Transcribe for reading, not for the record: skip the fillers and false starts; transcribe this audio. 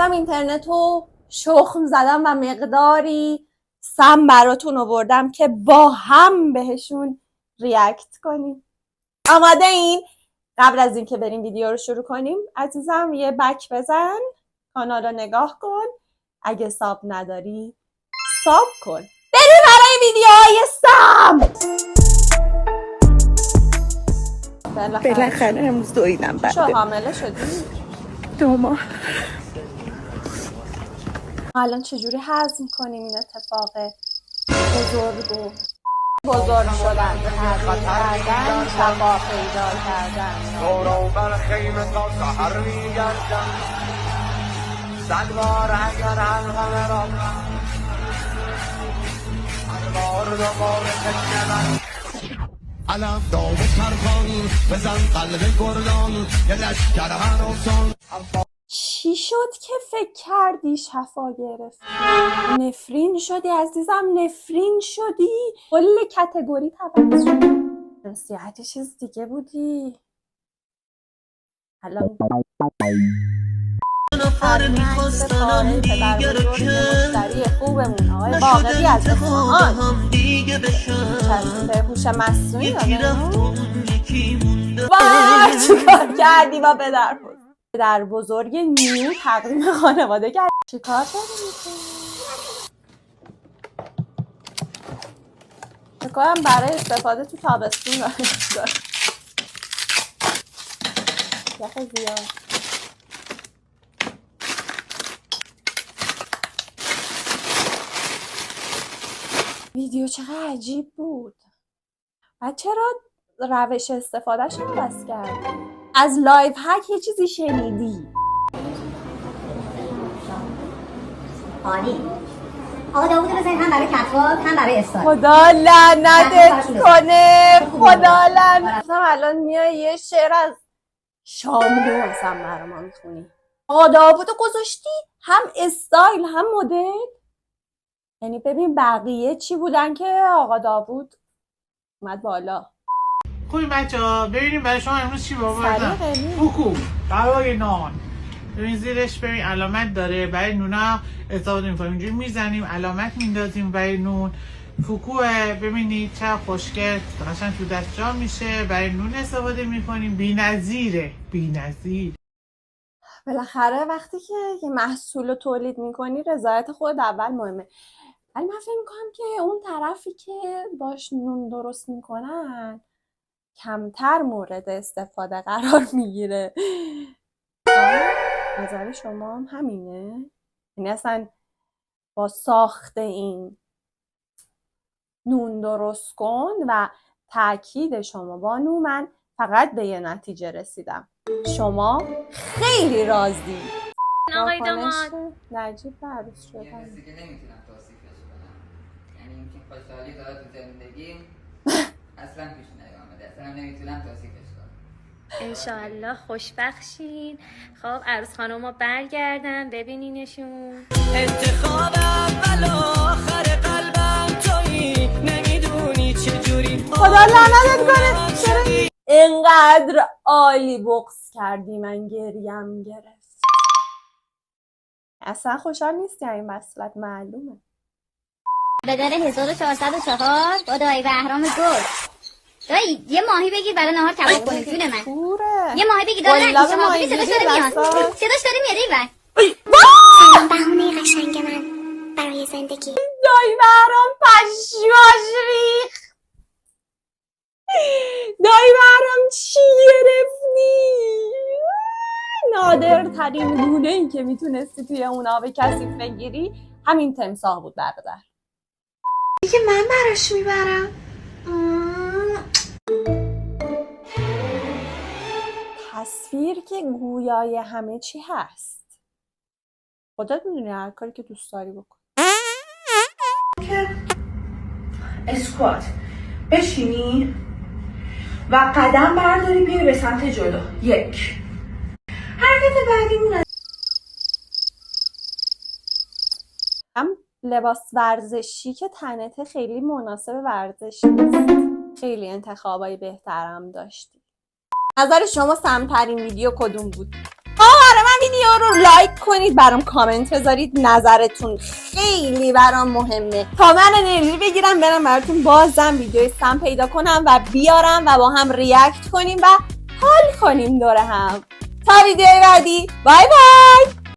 اومدم اینترنتو شخم زدم و مقداری سم براتون آوردم که با هم بهشون ریاکت کنیم. آماده این؟ قبل از اینکه بریم ویدیو رو شروع کنیم عزیزم یه بک بزن، کانال رو نگاه کن، اگه ساب نداری ساب کن. بریم برای ویدیوهای سم. بالاخره امروز دویدم. چه حامله شدی؟ 2 ماه. الان چجوری هضم کنیم این اتفاق بزرگو؟ بزرگ شدن، تحقیق کردن، شفا پیدا کردن. دورو بر خیمه تا سحر میگردم، 100 بار اگر حلقه را هر بار دوباره تکنم علم داو ترکان بزن قلب گردان یه لشکر هنوزان. چی شد که فکر کردی شفا گرفت؟ نفرین شدی عزیزم، نفرین شدی، کل کتگوری عوض شد. نصیحت چیز دیگه بودی. الان سفاره پدر بزرگ مشتری خوبمون آقای باقری از اصفهان به هوش مصنوعی داده. وای چیکار کردی با پدر بزرگ نیو تقدیم خانواده کرد؟ چیکار داری میکنی؟ فکر کنم برای استفاده تو تابستون داره. یخ زیاد. ویدیو چقدر عجیب بود. و چرا روش استفادهش رو عوض کردی؟ از لایف هک یه چیزی شنیدی؟ عالی. آقا داوود رو بزنید هم برای کتواک هم برای استایل. خدا لعنتت کنه، خدا لعنتت. الان میای یه شعر از شاملو اصلا برام میخونی. آقا داوودو گذاشتی هم استایل هم مدل. یعنی ببین بقیه چی بودن که آقا داوود اومد بالا. خوبی بچه‌ها، ببینیم برای شما امروز چی آوردم. کوکو برای نان. ببین زیرش ببین علامت داره، برای نونا استفاده می‌کنیم. اینجوری میزنیم علامت میندازیم برای نون. کوکوه ببینید چه خوشگل قشنگ تو دست جا میشه، برای نون استفاده می‌کنیم. بی‌نظیره، بی‌نظیر. بالاخره وقتی که یه محصول رو تولید می‌کنی رضایت خود اول مهمه. ولی من فکر می‌کنم که اون طرفی که باش نون درست می‌کنن کمتر مورد استفاده قرار میگیره. نظر شما هم همینه؟ یعنی اصلا با ساخت این نون درست کن و تاکید شما بانو من فقط به یه نتیجه رسیدم. شما خیلی راضی. آقای داماد نجیب عروس شدن. یه حسی که نمیتونم توصیفش کنم، یعنی اینکه خوشحالی داره تو زندگیم اصلا پیش نیامده، اصلا نمیتونم توصیفش کنم. انشالله خوشبخشین. خب عروس خانوما برگردن ببینینشون. انتخاب اول آخر قلبم تویی، نمیدونی چجوری خدا لعنتت کنه. چرا اینقدر عالی بغض کردی من گریم گرفت. اصلا خوشحال نیستی این وصلت معلومه. به دل 1404 با دایی بهرام گل. دایی یه ماهی بگیر برای نهار کباب کنیم جون من. کوره. یه ماهی بگیر داره قلاب شما ماهی صداش گیری داره میاد. دستا. صداش داره میاد این سلام بهونه قشنگ من برای زندگی. دایی بهرام پشماش ریخ. دایی بهرام چی گرفتی؟ نادرترین گونه ای که میتونستی توی اون آب کثیف بگیری همین تمساح بود برادر. دیگه من براش میبرم. تصویر که گویای همه چی هست. خودت میدونی هر کاری که دوست داری بکن. اسکوات بشینی و قدم برداری بیای به سمت جلو. 1 حرکت بعدیمون هم لباس ورزشی که تنته خیلی مناسب ورزش نیست. خیلی انتخابای بهترم داشتی. نظر شما سمترین ویدیو کدوم بود؟ برای ویدیو رو لایک کنید، برام کامنت بذارید، نظرتون خیلی برام مهمه تا من انرژی بگیرم برم براتون بازم ویدیوی سم پیدا کنم و بیارم و با هم ریاکت کنیم و حال کنیم دور هم. تا ویدیوی بعدی، بای بای.